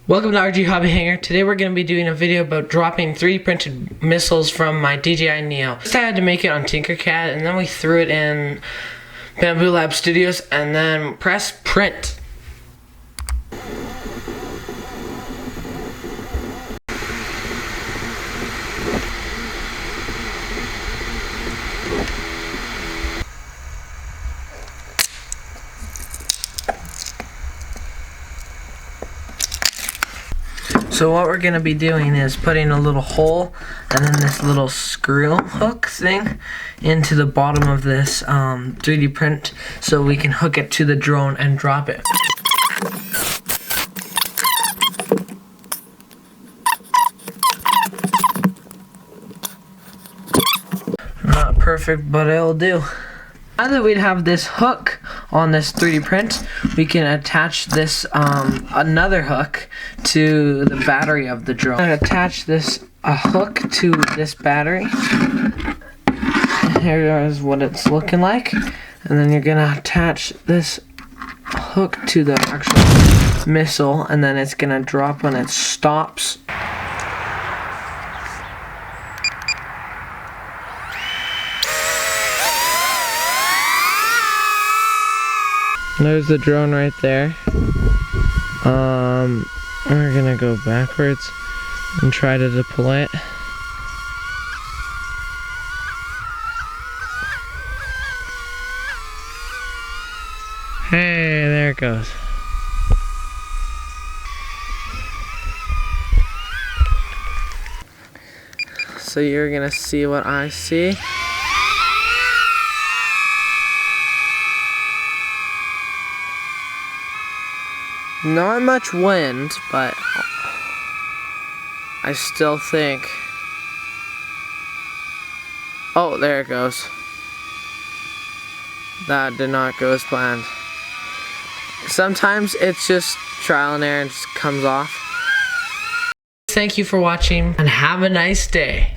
Welcome to RG Hobby Hanger. Today we're going to be doing a video about dropping 3D printed missiles from my DJI Neo. First I had to make it on Tinkercad, and then we threw it in Bamboo Lab Studios and then press print. So what we're going to be doing is putting a little hole and then this little screw hook thing into the bottom of this 3D print so we can hook it to the drone and drop it. Not perfect, but it'll do. Now that we'd have this hook on this 3D print, we can attach this another hook to the battery of the drone. I'm going to attach this hook to this battery. Here is what it's looking like. And then you're going to attach this hook to the actual missile, and then it's going to drop when it stops. There's the drone right there. We're gonna go backwards and try to deploy it. Hey, there it goes. So you're gonna see what I see. Not much wind, but I still think... Oh, there it goes. That did not go as planned. Sometimes it's just trial and error and just comes off. Thank you for watching and have a nice day.